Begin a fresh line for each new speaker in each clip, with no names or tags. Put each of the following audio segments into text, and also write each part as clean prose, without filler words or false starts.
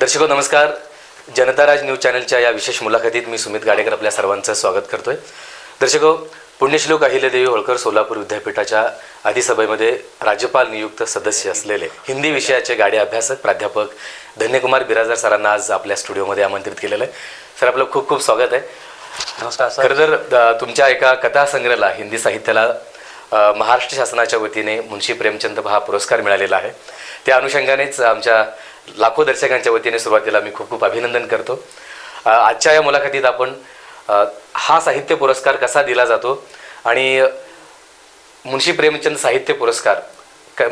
दर्शको नमस्कार. जनता राज न्यूज चॅनलच्या या विशेष मुलाखतीत मी सुमित गाडेकर आपल्या सर्वांचं स्वागत करतोय. दर्शको, पुण्यश्लोक अहिल्यादेवी होळकर सोलापूर विद्यापीठाच्या अधिसभेमध्ये राज्यपाल नियुक्त सदस्य असलेले हिंदी विषयाचे गाडे अभ्यासक प्राध्यापक धन्यकुमार बिराजदार सरांना आज आपल्या स्टुडिओमध्ये आमंत्रित केलेलं आहे. सर, आपलं खूप खूप स्वागत आहे.
नमस्कार सर.
खरं तर तुमच्या एका कथासंग्रहाला हिंदी साहित्याला महाराष्ट्र शासनाच्या वतीने मुंशी प्रेमचंद हा पुरस्कार मिळालेला आहे. त्या अनुषंगानेच आमच्या लाखो दर्शकांच्या वतीने सुरुवातीला मी खूप खूप अभिनंदन करतो. आजच्या या मुलाखतीत आपण हा साहित्य पुरस्कार कसा दिला जातो आणि मुंशी प्रेमचंद साहित्य पुरस्कार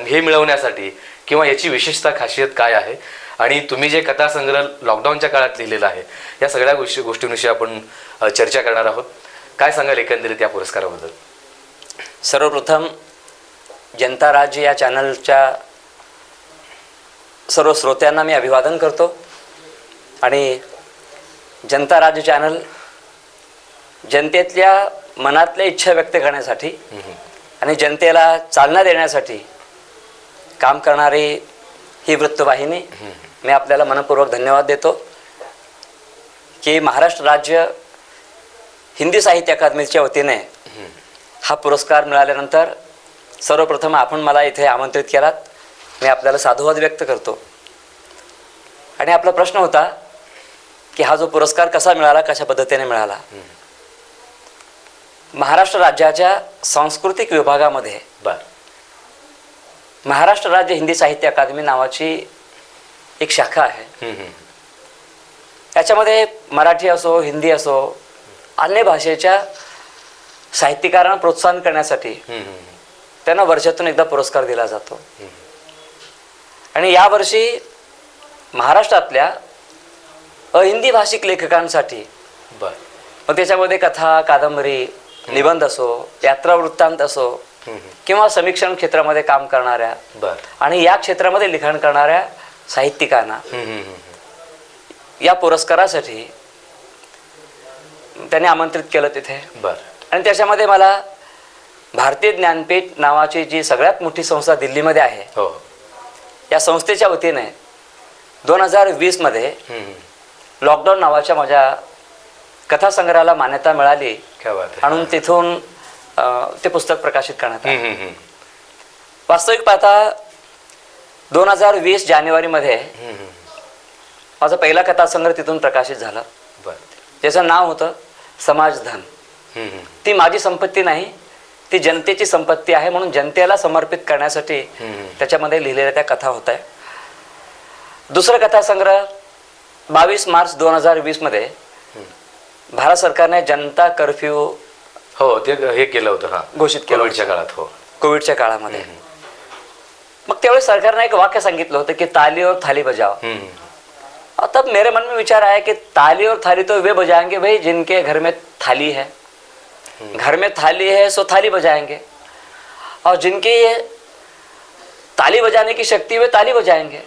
हे मिळवण्यासाठी किंवा याची विशेषता खासियत काय आहे आणि तुम्ही जे कथासंग्रह लॉकडाऊनच्या काळात लिहिलेला आहे या सगळ्या गोष्टींविषयी आपण चर्चा करणार आहोत. काय सांगाल एकंदरीत या पुरस्काराबद्दल?
सर्वप्रथम जनता राज्य या चॅनलच्या सर्व श्रोत्यांना मी अभिवादन करतो आणि जनता राज्य चॅनल जनतेतल्या मनातल्या इच्छा व्यक्त करण्यासाठी आणि जनतेला चालना देण्यासाठी काम करणारी ही वृत्तवाहिनी, मी आपल्याला मनपूर्वक धन्यवाद देतो की महाराष्ट्र राज्य हिंदी साहित्य अकादमीच्या वतीने हा पुरस्कार मिळाल्यानंतर सर्वप्रथम आपण मला इथे आमंत्रित केलात. मी आपल्याला साधुवाद व्यक्त करतो. आणि आपला प्रश्न होता की हा जो पुरस्कार कसा मिळाला, कशा पद्धतीने मिळाला. महाराष्ट्र राज्याच्या सांस्कृतिक विभागामध्ये महाराष्ट्र राज्य हिंदी साहित्य अकादमी नावाची एक शाखा आहे. याच्यामध्ये मराठी असो, हिंदी असो, अन्य भाषेच्या साहित्यकारांना प्रोत्साहन करण्यासाठी त्यांना वर्षातून एकदा पुरस्कार दिला जातो. आणि यावर्षी महाराष्ट्रातल्या अहिंदी भाषिक लेखकांसाठी मग त्याच्यामध्ये कथा, कादंबरी, निबंध असो, यात्रा वृत्तांत असो किंवा समीक्षण क्षेत्रामध्ये काम करणाऱ्या आणि या क्षेत्रामध्ये लिखाण करणाऱ्या साहित्यिकांना या पुरस्कारासाठी त्यांनी आमंत्रित केलं तिथे. आणि त्याच्यामध्ये मला भारतीय ज्ञानपीठ नावाची जी सगळ्यात मोठी संस्था दिल्लीमध्ये आहे, या संस्थेच्या वतीने 2020 मध्ये लॉकडाऊन नावाच्या माझ्या कथासंग्रहाला मान्यता मिळाली आणि तिथून ते पुस्तक प्रकाशित करण्यात आले. वास्तविक पाहता 2020 जानेवारीमध्ये माझा पहिला कथासंग्रह तिथून प्रकाशित झाला. ज्याचं नाव होतं समाजधन. ती माझी संपत्ती नाही, ती जनतेची संपत्ती आहे, म्हणून जनतेला समर्पित करण्यासाठी त्याच्यामध्ये लिहिलेल्या त्या कथा होत्या. दुसरा कथासंग्रह 22 मार्च 2020 मध्ये भारत सरकारने जनता कर्फ्यू
ते हे केलं होतं,
घोषित केलं
कोविडच्या काळात.
कोविडच्या काळामध्ये. मग त्यावेळेस सरकारने एक वाक्य सांगितलं होतं की ताली और थाली बजाओ. तब मेरे मन में विचार आया कि ताली और थाली तो वे बजाएंगे भाई जिनके घर में थाली है. घर में थाली है सो थाली बजाएंगे, और जिनकी ताली बजाने की शक्ति वे ताली बजाएंगे.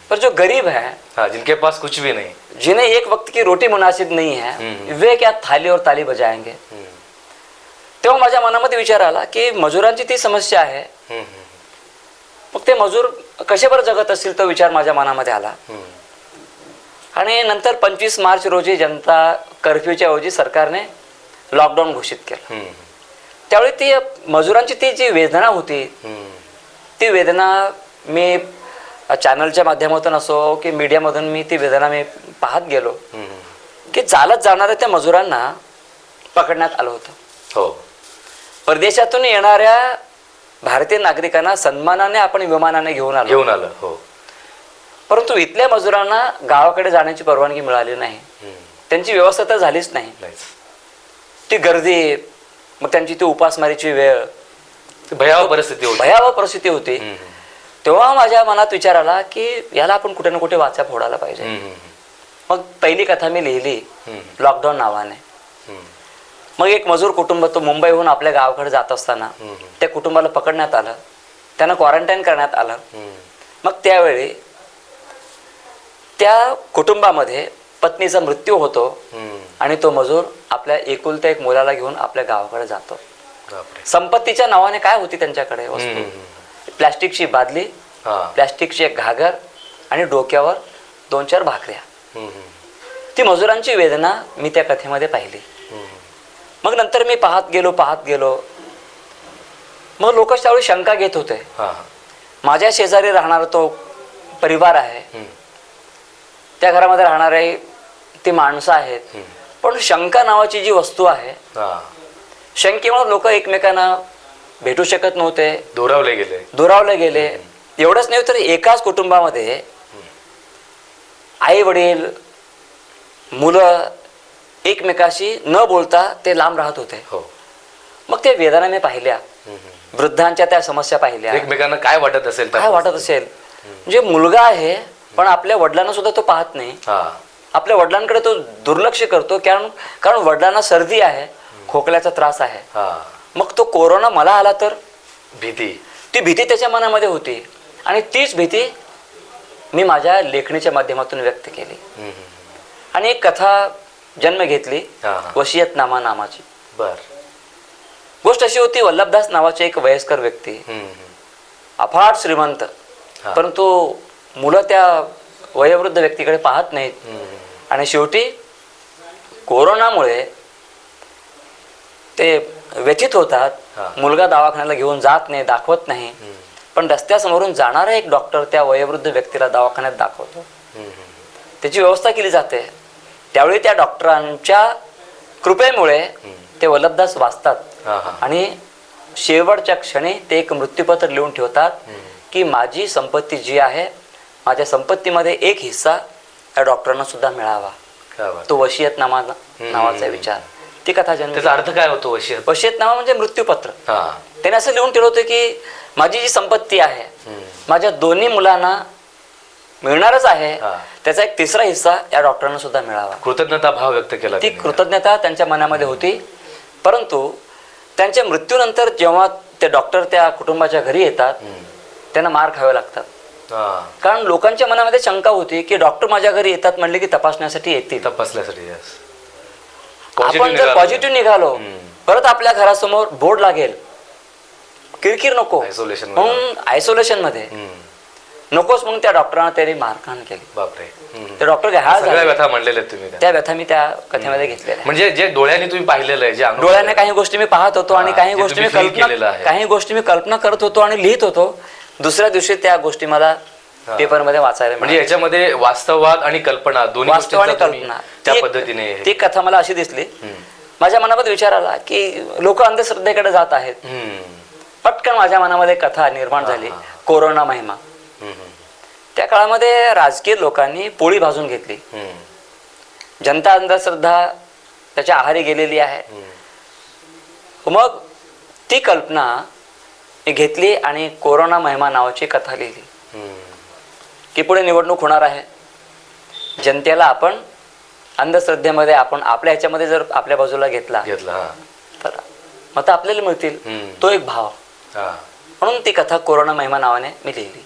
पर जो गरीब है,
जिनके पास कुछ भी नहीं,
जिन्हें एक वक्त की रोटी मुनासिब नहीं है, वे क्या थाली और ताली बजाएंगे. तेव्हा माझ्या मनामध्ये विचार आला की मजुरांची ती समस्या आहे, मग ते मजूर कसे बरं जगत असतील, तो विचार माझ्या मनामध्ये आला. आणि नंतर 25 मार्च रोजी जनता कर्फ्यूच्या ऐवजी सरकारने लॉकडाऊन घोषित केलं. त्यावेळी ती मजुरांची ती जी वेदना होती, ती वेदना मी चॅनलच्या माध्यमातून असो की मीडियामधून मी ती वेदना मी पाहत गेलो की चालत जाणाऱ्या त्या मजुरांना पकडण्यात आलं होतं. परदेशातून येणाऱ्या भारतीय नागरिकांना सन्मानाने आपण विमानाने घेऊन आलो. परंतु इथल्या मजुरांना गावाकडे जाण्याची परवानगी मिळाली नाही. त्यांची व्यवस्था तर झालीच नाही. ती गर्दी, मग त्यांची ती उपासमारीची वेळ,
भयावह
परिस्थिती होती. तेव्हा माझ्या मनात विचार आला की याला आपण कुठे ना कुठे वाचा फोडायला पाहिजे. मग पहिली कथा मी लिहिली लॉकडाऊन नावाने. मग एक मजूर कुटुंब, तो मुंबईहून आपल्या गावाकडे जात असताना त्या कुटुंबाला पकडण्यात आलं, त्यांना क्वारंटाईन करण्यात आलं. मग त्यावेळी त्या कुटुंबामध्ये पत्नीचा मृत्यू होतो आणि तो मजूर आपल्या एकुलत्या एक मुलाला घेऊन आपल्या गावाकडे जातो. संपत्तीच्या नावाने काय होती त्यांच्याकडे वस्तू? प्लास्टिकची बादली, प्लास्टिकची एक घागर आणि डोक्यावर 2-4 भाकऱ्या.
हम्म, हम्म,
ती मजुरांची वेदना मी त्या कथेमध्ये पाहिली. मग नंतर मी पाहत गेलो. मग लोक त्यावेळी शंका घेत होते.
हा, हा.
माझ्या शेजारी राहणारा तो परिवार आहे,
हम्म,
त्या घरामध्ये राहणारे ती माणसं आहेत,
हम्म.
पण शंका नावाची जी वस्तू आहे,
हा.
शंकेमुळे लोक एकमेकांना भेटू शकत नव्हते,
दोरावले गेले.
दुरावले गेले. एवढंच नाही तर एकाच कुटुंबामध्ये आई वडील मुलं एकमेकाशी न बोलता ते लांब राहत होते.
हो.
मग ते वेदना मी पाहिल्या,
हम्म, हम्म.
वृद्धांच्या त्या समस्या पाहिल्या.
एकमेकांना काय वाटत असेल त्या
काय वाटत असेल, म्हणजे मुलगा आहे पण आपल्या वडिलांना सुद्धा तो पाहत नाही,
हा.
आपल्या वडिलांकडे तो दुर्लक्ष करतो. कारण वडिलांना सर्दी आहे, खोकल्याचा त्रास आहे.
हा.
मग तो कोरोना मला आला तर
भीती.
ती भीती त्याच्या मनामध्ये होती आणि तीच भीती मी माझ्या लेखणीच्या माध्यमातून व्यक्त केली.
हम्म, हम्म.
आणि एक कथा जन्म घेतली,
हा, हा.
वसियतनामा नामाची.
बर.
गोष्ट अशी होती, वल्लभदास नावाचे एक वयस्कर व्यक्ती,
हम्म, हम्म.
अफाट श्रीमंत,
हा.
परंतु मुलं त्या वयोवृद्ध व्यक्तीकडे पाहत नाहीत.
हम्म,
आणि शेवटी कोरोनामुळे ते व्यथित होतात.
हा.
मुलगा दवाखान्याला घेऊन जात नाही, दाखवत नाही.
हम्म,
पण रस्त्यासमोरून जाणारा एक डॉक्टर त्या वयोवृद्ध व्यक्तीला दवाखान्यात दाखवतो,
हम्म, हम्म.
त्याची व्यवस्था केली जाते. त्यावेळी त्या डॉक्टरांच्या कृपेमुळे ते वल्लभदास वाचतात
हा, हा.
आणि शेवटच्या क्षणी ते एक मृत्यूपत्र लिहून ठेवतात की माझी संपत्ती जी आहे, माझ्या संपत्तीमध्ये एक हिस्सा या डॉक्टरांना सुद्धा मिळावा.
काय बात.
तो वसियतनामा नावाचा विचार, ती कथा जन्म.
त्याचा अर्थ काय होतो वशियत?
वसियतनामा म्हणजे मृत्यूपत्र.
हा.
त्याने असं लिहून ठेवलं होतं की माझी जी संपत्ती आहे, माझ्या दोन्ही मुलांना मिळणारच आहे,
हा.
त्याचा एक तिसरा हिस्सा या डॉक्टरांना सुद्धा मिळावा.
कृतज्ञता भाव व्यक्त केला
ती
त्यांनी.
कृतज्ञता त्यांच्या मनामध्ये होती. परंतु त्यांच्या मृत्यूनंतर जेव्हा ते डॉक्टर त्या कुटुंबाच्या घरी येतात, त्यांना मार खावे लागतात.
हा.
कारण लोकांच्या मनामध्ये शंका होती की डॉक्टर माझ्या घरी येतात म्हणले की तपासण्यासाठी येतील.
तपासण्यासाठी. yes.
आपण
Positive
जर
निघालं.
पॉझिटिव्ह निघालो, परत आपल्या घरासमोर बोर्ड लागेल, किरकिर नको,
Isolation मध्ये.
म्हणून आयसोलेशन मध्ये नकोच, म्हणून त्या डॉक्टरांना त्यांनी मारहाण केली.
बापरे.
ते डॉक्टर घायल
सगळ्या
झाले.
व्यथा म्हणलेल्या आहेत तुम्ही त्या.
त्या व्यथा मी त्या कथेमध्ये घेतलेल्या आहेत.
म्हणजे जे डोळ्यांनी तुम्ही पाहिलेलं आहे, जे अनुभव
डोळ्याने
आहे.
काही गोष्टी मी पाहत होतो आणि
हा,
काही
जे
गोष्टी मी
तुम्ही feel केलेलं आहे.
काही गोष्टी मी कल्पना करत होतो आणि लिहित होतो. दुसऱ्या दिवशी त्या गोष्टी मला पेपरमध्ये वाचायला
म्हणजे याच्यामध्ये वास्तववाद आणि कल्पना दोन्ही
वास्तव आणि
गोष्टींचा तुम्ही
कल्पना
त्या
ती
पद्धतीने.
ती कथा मला अशी दिसली. माझ्या मनामध्ये विचार आला की लोक अंधश्रद्धेकडे जात आहेत. पटकन माझ्या मनामध्ये कथा निर्माण झाली, कोरोना महिमा. त्या काळामध्ये राजकीय लोकांनी पोळी भाजून घेतली, जनता अंधश्रद्धा त्याच्या आहारी गेलेली आहे. मग ती कल्पना मी घेतली आणि कोरोना महिमा नावाची कथा लिहिली की पुढे निवडणूक होणार आहे, जनतेला आपण अंधश्रद्धेमध्ये आपण आपल्या ह्याच्यामध्ये जर आपल्या बाजूला घेतला तर मत आपल्याला मिळतील. तो एक भाव, म्हणून ती कथा कोरोना महिमा नावाने मी लिहिली.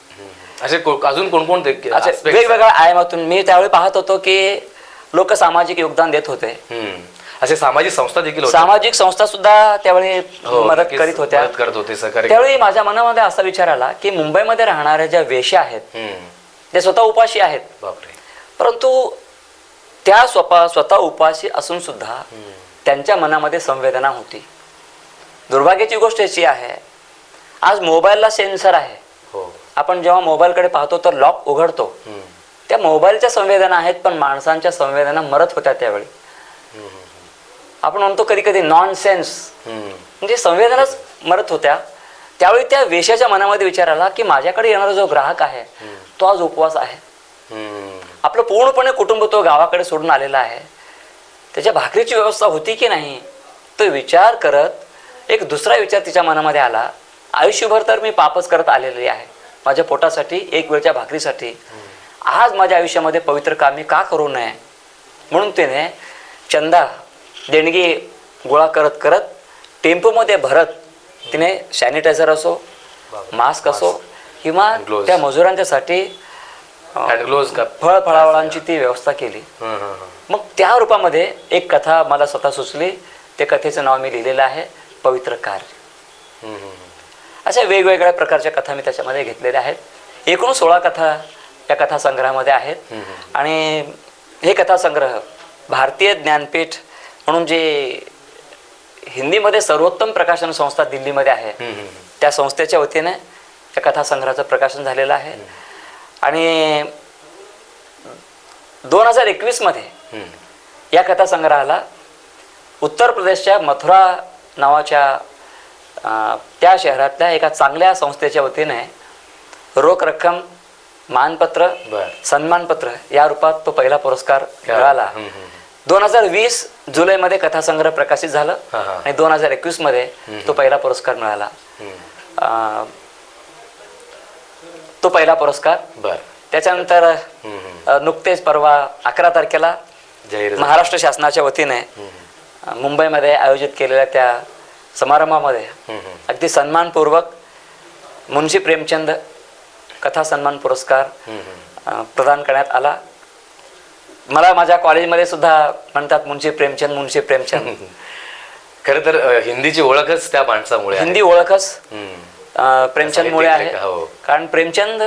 असे अजून कोणकोणते
वेगवेगळ्या आयामातून मी त्यावेळी पाहत होतो की लोक सामाजिक योगदान देत होते.
असे सामाजिक संस्था देखील होत्या.
सामाजिक संस्था सुद्धा त्यावेळी मदत करीत होत्या.
मदत करत होते, सहकार्य.
त्यावेळी माझ्या मनामध्ये असा विचार आला की मुंबईमध्ये राहणाऱ्या ज्या वेश्या आहेत, ते स्वतः उपाशी आहेत.
बापरे.
परंतु त्या स्वतः उपाशी असून सुद्धा त्यांच्या मनामध्ये संवेदना होती. दुर्भाग्याची गोष्ट अशी आहे, आज मोबाईलला सेन्सर आहे. आपण जेव्हा मोबाईलकडे पाहतो तर लॉक उघडतो, त्या मोबाईलच्या संवेदना आहेत, पण माणसांच्या संवेदना मरत होत्या त्यावेळी. आपण म्हणतो कधी कधी नॉनसेन्स, म्हणजे संवेदनाच मरत होत्या. त्यावेळी त्या वेश्याच्या मनामध्ये विचार आला की माझ्याकडे येणारा जो ग्राहक आहे तो आज उपवास आहे. आपलं पूर्णपणे कुटुंब तो गावाकडे सोडून आलेला आहे, त्याच्या भाकरीची व्यवस्था होती की नाही, तो विचार करत एक दुसरा विचार तिच्या मनामध्ये आला, आयुष्यभर तर मी पापच करत आलेली आहे माझ्या पोटासाठी, एक वेळच्या भाकरीसाठी. आज माझ्या आयुष्यामध्ये पवित्र काम मी का करू नये, म्हणून तिने चंदा देणगी गोळा करत करत टेम्पोमध्ये भरत तिने सॅनिटायझर असो, मास्क असो किंवा त्या मजुरांच्यासाठी फळफळावळांची ती व्यवस्था केली. मग त्या रूपामध्ये एक कथा मला स्वतः सुचली. त्या कथेचं नाव मी लिहिलेलं आहे पवित्र कार्य. अशा वेगवेगळ्या प्रकारच्या कथा मी त्याच्यामध्ये घेतलेल्या आहेत. एकूण 16 कथा या कथासंग्रहामध्ये आहेत. आणि हे कथासंग्रह भारतीय ज्ञानपीठ म्हणून जे हिंदीमध्ये सर्वोत्तम प्रकाशन संस्था दिल्लीमध्ये आहे, त्या संस्थेच्या वतीने या कथासंग्रहाचं प्रकाशन झालेलं आहे. आणि 2021 मध्ये या कथासंग्रहाला उत्तर प्रदेशच्या मथुरा नावाच्या त्या शहरातल्या एका चांगल्या संस्थेच्या वतीने रोख रक्कम, मानपत्र, सन्मानपत्र या रूपात तो पहिला पुरस्कार मिळाला. 2020 जुलैमध्ये कथासंग्रह प्रकाशित झालं आणि 2021 मध्ये तो पहिला पुरस्कार मिळाला. तो पहिला पुरस्कार. त्याच्यानंतर नुकतेच परवा 11 तारखेला महाराष्ट्र शासनाच्या वतीने मुंबईमध्ये आयोजित केलेल्या त्या समारंभामध्ये अगदी सन्मानपूर्वक मुंशी प्रेमचंद कथा सन्मान पुरस्कार प्रदान करण्यात आला. मला माझ्या कॉलेजमध्ये सुद्धा म्हणतात मुंशी प्रेमचंद.
खरं तर हिंदीची ओळखच त्या माणसामुळे,
हिंदी ओळखच प्रेमचंदमुळे आहे. कारण प्रेमचंद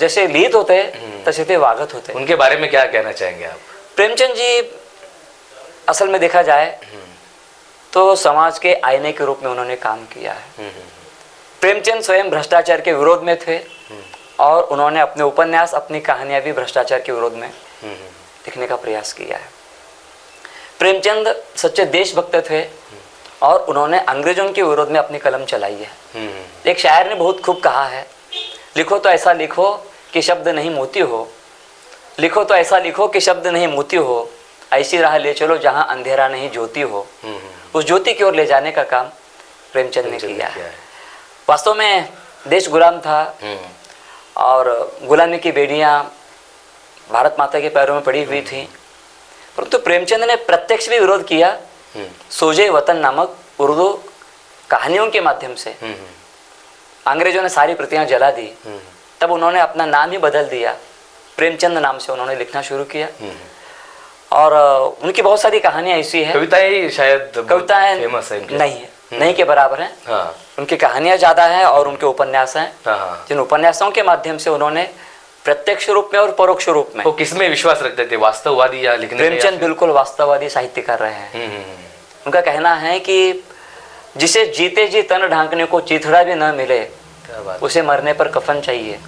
जैसे लिहित होते तसे ते वागत होते.
उनके बारे में क्या कहना चाहेंगे आप?
प्रेमचंद जी असल में देखा जाए तो समाज के आईने के रूप में उन्होंने काम किया है. प्रेमचंद स्वयं भ्रष्टाचार के विरोध में थे और उन्होंने अपने उपन्यास, अपनी कहानियां भी भ्रष्टाचार के विरोध में लिखने का प्रयास किया है. प्रेमचंद सच्चे देशभक्त थे और उन्होंने अंग्रेजों के विरोध में अपनी कलम चलाई है. एक शायर ने बहुत खूब कहा है, लिखो तो ऐसा लिखो कि शब्द नहीं मोती हो, लिखो तो ऐसा लिखो कि शब्द नहीं मोती हो, ऐसी राह ले चलो जहां अंधेरा नहीं ज्योति हो. उस ज्योति की ओर ले जाने का काम प्रेमचंद ने किया है. वास्तव में देश गुलाम था और गुलामी की बेड़ियां भारत माता के पैरों में पड़ी हुई थी, परंतु प्रेमचंद ने प्रत्यक्ष भी विरोध किया. सोजे वतन नामक उर्दू कहानियों के माध्यम से अंग्रेजों ने सारी प्रतियां जला दी. तब उन्होंने अपना नाम ही बदल दिया, प्रेमचंद नाम से उन्होंने लिखना शुरू किया. और उनकी बहुत सारी कहानियां ऐसी हैं,
कविताएं शायद
कविताएं
फेमस है
नहीं है, नहीं के बराबर हैं. उनकी कहानियां ज्यादा हैं और उनके उपन्यास हैं, जिन उपन्यासों के माध्यम से उन्होंने प्रत्यक्ष रूप में और परोक्ष रूप में.
वो किसमें विश्वास रखते थे, वास्तववादी या लिखने में?
प्रेमचंद बिल्कुल वास्तववादी साहित्यकार रहे हैं. उनका कहना है कि जिसे जीते जी तन ढांकने को चिथड़ा भी न मिले उसे मरने पर कफन चाहिए.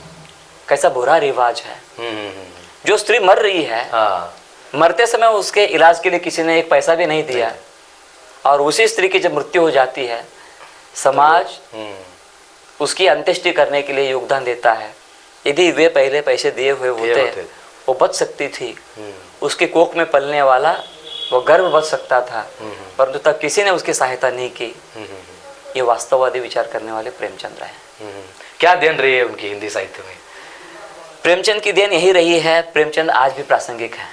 कैसा बुरा रिवाज है. जो स्त्री मर रही है, मरते समय उसके इलाज के लिए किसी ने एक पैसा भी नहीं दिया, और उसी स्त्री की जब मृत्यु हो जाती है समाज उसकी अंत्येष्टि करने के लिए योगदान देता है. यदि वे पहले पैसे दिए हुए होते वो बच सकती थी. उसके कोख में पलने वाला वो गर्भ बच सकता था, परंतु तब किसी ने उसकी सहायता नहीं की. ये वास्तववादी विचार करने वाले प्रेमचंद रहे.
क्या देन रही है उनकी हिंदी साहित्य में?
प्रेमचंद की देन यही रही है, प्रेमचंद आज भी प्रासंगिक है.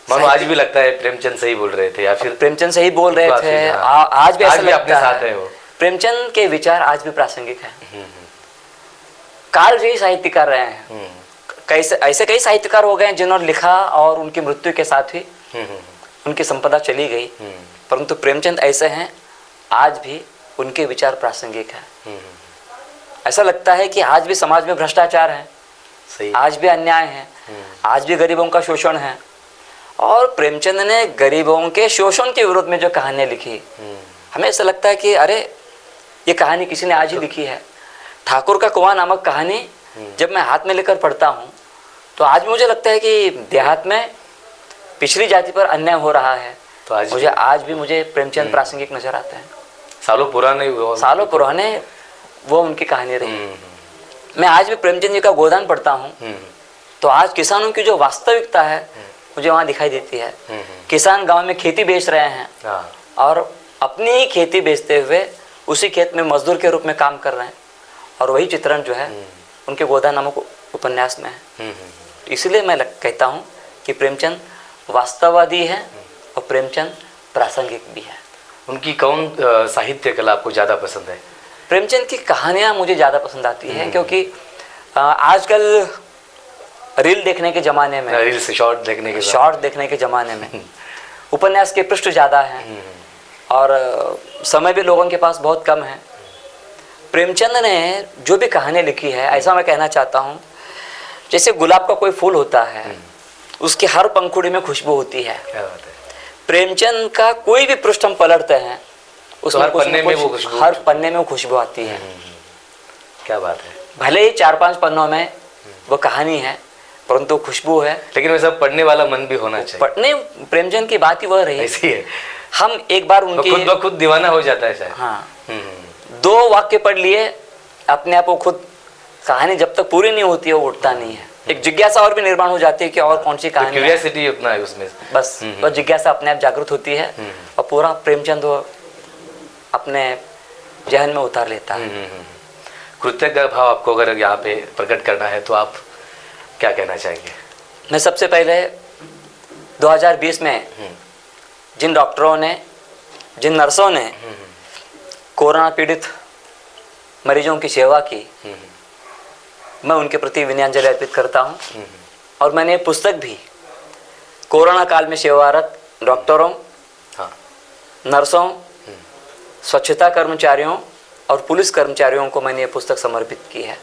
मानो आज भी लगता है प्रेमचंद सही बोल रहे थे, या फिर
प्रेमचंद सही बोल रहे थे. आज भी ऐसा
अपने साथ है वो.
प्रेमचंद के विचार आज भी प्रासंगिक है. काल जी साहित्यकार रहे हैं. ऐसे कई साहित्यकार हो गए जिन्होंने लिखा और उनकी मृत्यु के साथ ही उनकी संपदा चली गई, परंतु प्रेमचंद ऐसे हैं आज भी उनके विचार प्रासंगिक है. ऐसा लगता है कि आज भी समाज में भ्रष्टाचार है, आज भी अन्याय है, आज भी गरीबों का शोषण है. और प्रेमचंद ने गरीबों के शोषण के विरोध में जो कहानियां लिखी, हमें ऐसा लगता है कि अरे ये कहानी किसी ने आज ही लिखी है. ठाकुर का कुआं नामक कहानी जब मैं हाथ में लेकर पढ़ता हूँ तो आज मुझे लगता है कि देहात में पिछड़ी जाति पर अन्याय हो रहा है. तो आज भी मुझे प्रेमचंद प्रासंगिक नजर आते हैं.
सालों पुराने
वो उनकी कहानी रही. मैं आज भी प्रेमचंद जी का गोदान पढ़ता हूँ तो आज किसानों की जो वास्तविकता है मुझे वहाँ दिखाई देती है. किसान गांव में खेती बेच रहे हैं और अपनी ही खेती बेचते हुए उसी खेत में मजदूर के रूप में काम कर रहे हैं, और वही चित्रण जो है उनके गोदान नामक उपन्यास में है. इसलिए मैं कहता हूँ कि प्रेमचंद वास्तववादी है और प्रेमचंद प्रासंगिक भी है.
उनकी कौन साहित्य कला आपको ज़्यादा पसंद है?
प्रेमचंद की कहानियाँ मुझे ज़्यादा पसंद आती हैं, क्योंकि आजकल रील देखने के ज़माने में,
रील से शॉर्ट देखने के
ज़माने में उपन्यास के पृष्ठ ज़्यादा हैं और समय भी लोगों के पास बहुत कम है. प्रेमचंद ने जो भी कहानी लिखी है, ऐसा मैं कहना चाहता हूँ, जैसे गुलाब का कोई फूल होता है, उसकी हर पंखुड़ी में खुशबू होती है।
क्या बात है।
प्रेमचंद का कोई भी पृष्ठ हम पलटते हैं, उसमें
हर पन्ने में वो खुशबू,
हर पन्ने में वो खुशबू आती है।
क्या बात है।
भले ही 4-5 पन्नों में वो कहानी है, परंतु खुशबू है।
लेकिन वैसा पढ़ने वाला मन भी होना चाहिए।
नहीं, प्रेमचंद की बात ही वह रही।
ऐसी है,
हम एक बार उनकी
खुद ब खुद दीवाना हो जाता है शायद।
हाँ, 2 वाक्य पढ़ लिए, अपने आप को खुद, कहानी जब तक पूरी नहीं होती है वो उठता नहीं है। एक जिज्ञासा और भी निर्माण हो जाती है कि और कौन सी कहानी है।
क्यूरियोसिटी उतना है उसमें,
बस वो जिज्ञासा अपने आप जागृत होती है और पूरा प्रेमचंद वो अपने जहन में उतार लेता है।
कृतज्ञ भाव आपको अगर यहाँ पे प्रकट करना है तो आप क्या कहना चाहेंगे?
मैं सबसे पहले 2020 में जिन डॉक्टरों ने, जिन नर्सों ने कोरोना पीड़ित मरीजों की सेवा की, मैं उनके प्रति विनयाञ्जलि अर्पित करता हूँ। और मैंने ये पुस्तक भी कोरोना काल में सेवारत डॉक्टरों,
हाँ,
नर्सों, स्वच्छता कर्मचारियों और पुलिस कर्मचारियों को मैंने ये पुस्तक समर्पित की है।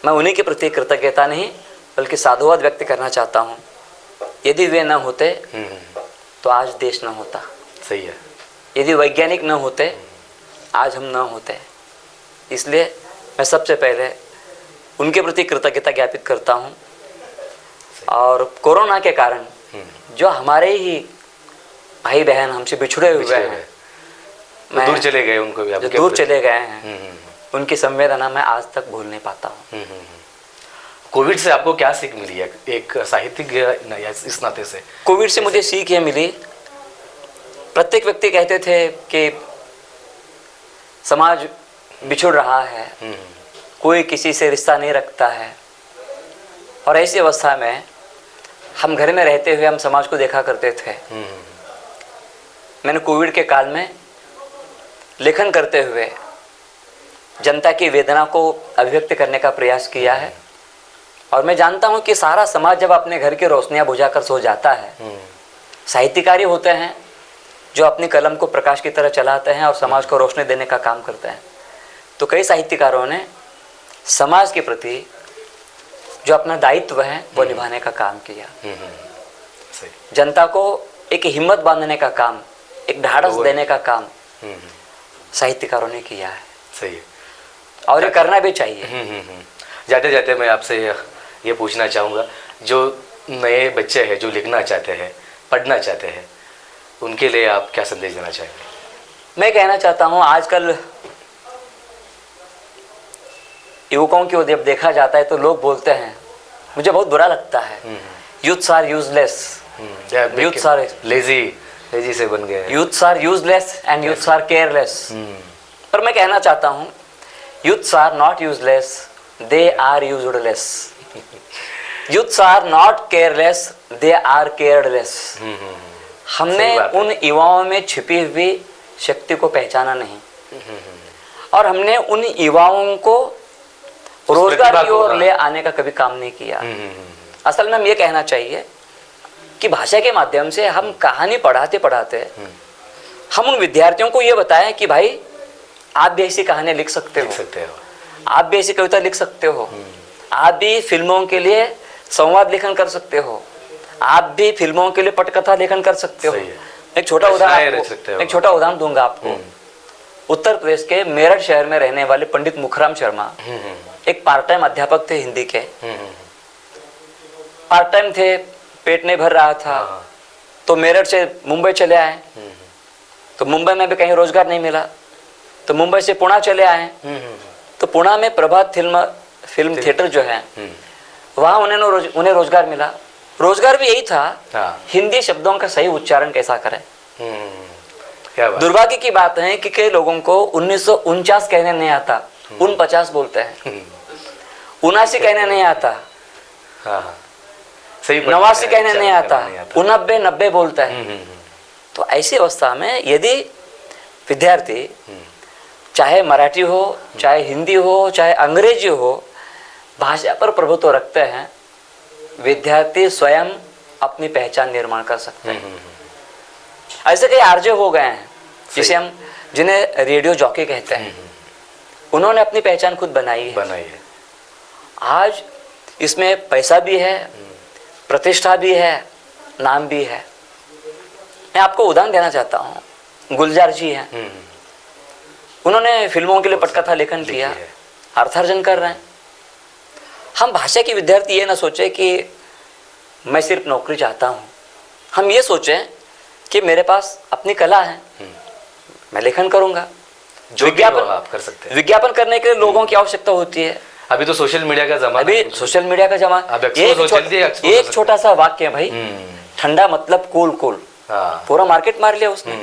मैं उन्हीं के प्रति कृतज्ञता नहीं बल्कि साधुवाद व्यक्त करना चाहता हूँ। यदि वे न होते तो आज देश न होता।
सही है।
यदि वैज्ञानिक न होते आज हम न होते। इसलिए मैं सबसे पहले उनके प्रति कृतज्ञता ज्ञापित करता हूँ। और कोरोना के कारण जो हमारे ही भाई बहन हमसे बिछड़े हुए हैं,
मैं दूर चले गए, उनको भी
जो दूर चले गए हैं, उनकी संवेदना मैं आज तक भूल नहीं पाता हूँ।
कोविड से आपको क्या सीख मिली है एक साहित्यिक इस नाते से?
कोविड से मुझे सीख ये मिली, प्रत्येक व्यक्ति कहते थे कि समाज बिछुड़ रहा है, कोई किसी से रिश्ता नहीं रखता है, और ऐसी अवस्था में हम घर में रहते हुए हम समाज को देखा करते थे। मैंने कोविड के काल में लेखन करते हुए जनता की वेदना को अभिव्यक्त करने का प्रयास किया है। और मैं जानता हूं कि सारा समाज जब अपने घर की रोशनियां बुझाकर सो जाता है, साहित्यकारी होते हैं जो अपनी कलम को प्रकाश की तरह चलाते हैं और समाज को रोशनी देने का काम करते हैं। तो कई साहित्यकारों ने समाज के प्रति जो अपना दायित्व है वो निभाने का काम किया। जनता को एक हिम्मत बांधने का काम, एक ढाढ़स देने का काम साहित्यकारों ने किया है।
सही है,
और ये करना भी चाहिए।
जाते जाते मैं आपसे ये पूछना चाहूँगा, जो नए बच्चे हैं जो लिखना चाहते हैं, पढ़ना चाहते हैं, उनके लिए आप क्या संदेश देना चाहेंगे?
मैं कहना चाहता हूँ, आजकल युवकों की ओर जब देखा जाता है तो लोग बोलते हैं, मुझे बहुत बुरा लगता है, youths are useless, youths are
lazy से बन गए,
youths are useless and youths are careless. पर मैं कहना चाहता हूँ, youths are not useless, they are used less. Youths are not careless, they are careless. हमने उन युवाओं में छिपी हुई शक्ति को पहचाना नहीं, और हमने उन युवाओं को रोजगार की ओर ले आने का कभी काम नहीं किया। असल में हम ये कहना चाहिए कि भाषा के माध्यम से हम कहानी पढ़ाते पढ़ाते हम उन विद्यार्थियों को ये बताएं कि भाई आप भी ऐसी कहानी लिख सकते हो, आप भी ऐसी कविता लिख सकते हो, आप भी फिल्मों के लिए संवाद लेखन कर सकते हो, आप भी फिल्मों के लिए पटकथा लेखन कर सकते हो। एक छोटा उदाहरण दूंगा आपको। उत्तर प्रदेश के मेरठ शहर में रहने वाले पंडित मुखराम शर्मा एक पार्ट टाइम अध्यापक थे हिंदी के। पार्ट टाइम थे, पेट नहीं भर रहा था, तो मेरठ से मुंबई चले आए। तो मुंबई में भी कहीं रोजगार नहीं मिला, तो मुंबई से पुणे चले आए। तो पुणे में प्रभात फिल्म थिएटर जो है, वहाँ उन्हें रोजगार मिला। रोजगार भी यही था, हिंदी शब्दों का सही उच्चारण कैसा करें। दुर्भाग्य की बात है कि कई लोगों को 1949 कहने नहीं आता, 49 बोलते हैं। 79 कहने नहीं आता, 89 कहने नहीं आता, 90 बोलते हैं। तो ऐसी अवस्था में यदि विद्यार्थी चाहे मराठी हो, चाहे हिंदी हो, चाहे अंग्रेजी हो, भाषा पर प्रभुत्व रखते हैं, विद्यार्थी स्वयं अपनी पहचान निर्माण कर सकते हैं। ऐसे कई आरजे हो गए हैं जिन्हें रेडियो जॉकी कहते हैं। उन्होंने अपनी पहचान खुद बनाई है। आज इसमें पैसा भी है, प्रतिष्ठा भी है, नाम भी है। मैं आपको उदाहरण देना चाहता हूँ। गुलजार जी हैं, उन्होंने फिल्मों के लिए पटकथा लेखन किया, अर्थार्जन कर रहे हैं। हम भाषा के विद्यार्थी ये ना सोचे कि मैं सिर्फ नौकरी चाहता हूँ, हम ये सोचें कि मेरे पास अपनी कला है, मैं लेखन करूँगा।
जो विज्ञापन आप कर सकते हैं।
विज्ञापन करने के लिए लोगों की आवश्यकता होती है।
अभी तो सोशल मीडिया का जमाना,
अभी सोशल मीडिया का जमाना। एक छोटा सा वाक्य है भाई, ठंडा मतलब कूल कूल, पूरा मार्केट मार लिया उसने।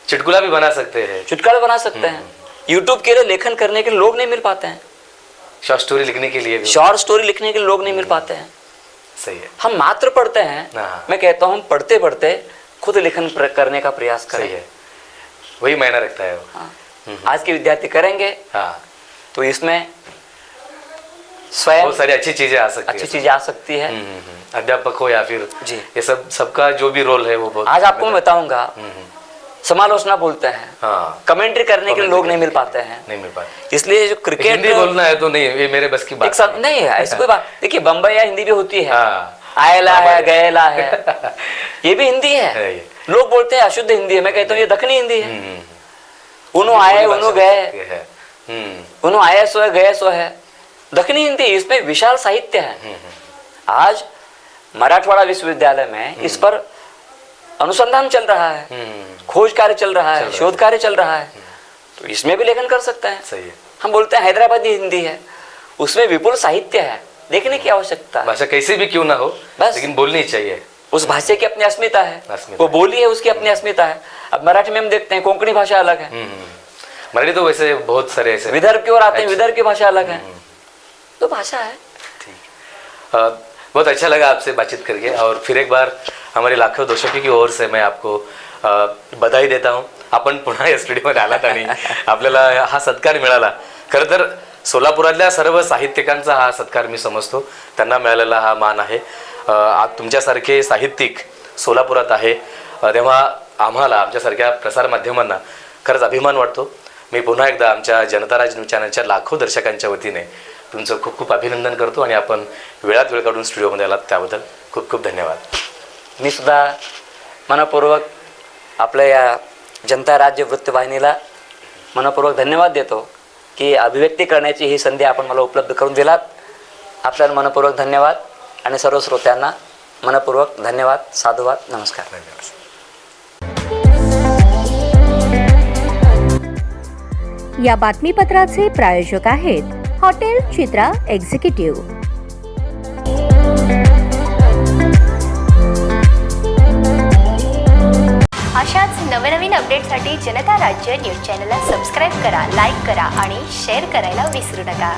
चुटकुला भी बना सकते हैं,
चुटकुला बना सकते हैं। यूट्यूब के लिए लेखन करने के लिए लोग नहीं मिल पाते हैं,
शॉर्ट स्टोरी लिखने के लिए लोग नहीं मिल पाते हैं।
सही है। हम मात्र पढ़ते हैं, मैं कहता हूँ पढ़ते पढ़ते खुद लेखन करने का प्रयास करें।
सही है, वही मायना रखता है।
आज के विद्यार्थी करेंगे तो इसमें स्वयं
बहुत सारी अच्छी चीजें आ सकती है। अध्यापक हो या फिर
जी,
ये सबका जो भी रोल है वो बहुत।
आज आपको मैं बताऊंगा, समालोचना बोलते हैं, कमेंट्री करने के लिए लोग नहीं मिल पाते हैं। इसलिए जो क्रिकेट
हिंदी बोलना है तो नहीं, ये मेरे बस की बात
नहीं है। ऐसी कोई बात देखिए, बम्बई या हिंदी भी होती है, आयला है, गएला है, ये भी हिंदी है। लोग बोलते हैं अशुद्ध हिंदी है, मैं कहता हूँ ये दक्षिणी हिंदी है। उन्हों आए उन्हों गए, उन्हों आए सो है, गए सो है, दक्षिणी हिंदी। इसमें विशाल साहित्य है। आज मराठवाड़ा विश्वविद्यालय में इस पर अनुसंधान चल रहा है, खोज कार्य चल रहा है, शोध कार्य चल रहा है, तो इसमें भी लेखन कर सकते हैं।
सही है।
हम बोलते हैं हैदराबादी हिंदी है, उसमें विपुल साहित्य है, देखने की आवश्यकता है।
भाषा कैसी भी क्यों ना हो,
बस
लेकिन बोलनी चाहिए।
उस भाषा की अपनी अस्मिता है, वो बोली है, उसकी अपनी अस्मिता है। अब मराठी में हम देखते हैं कोंकणी भाषा अलग है,
मराठी तो वैसे बहुत सारे ऐसे
विदर्भ की ओर आते हैं, विदर्भ की भाषा अलग है, तो भाषा है।
ठीक, बहुत अच्छा लगा आपसे बातचीत करके। और फिर एक बार हमारे लाखों दर्शकों की ओर से मैं आपको बधाई देता हूँ। आपण पुन्हा या स्टुडिओमध्ये आलात आणि आपल्याला हा सत्कार मिळाला। खरं तर सोलापुरातल्या सर्व साहित्यिकांचा हा सत्कार मी समजतो, त्यांना मिळालेला हा मान आहे। तुमच्यासारखे साहित्यिक सोलापुरात आहे, तेव्हा आम्हाला आमच्यासारख्या प्रसारमाध्यमांना खरंच अभिमान वाटतो। मी पुन्हा एकदा आमच्या जनता राज न्यूज चॅनलच्या लाखो दर्शकांच्या वतीने तुमचं खूप खूप अभिनंदन करतो आणि आपण वेळात वेळ काढून स्टुडिओमध्ये आलात त्याबद्दल खूप खूप धन्यवाद।
मी सुद्धा मनपूर्वक आपल्या या जनता राज्य वृत्तवाहिनीला मनपूर्वक धन्यवाद देतो की अभिव्यक्ती करण्याची ही संधी आपण मला उपलब्ध करून दिलात। आपल्याला मनपूर्वक धन्यवाद आणि सर्व श्रोत्यांना मनपूर्वक धन्यवाद, साधुवाद, नमस्कार।
या बातमीपत्राचे प्रायोजक आहेत हॉटेल चित्रा एक्झिक्युटिव्ह।
अशाच नवनवीन अपडेटसाठी जनता राज्य न्यूज चॅनलला सबस्क्राईब करा, लाईक करा आणि शेअर करायला विसरू नका।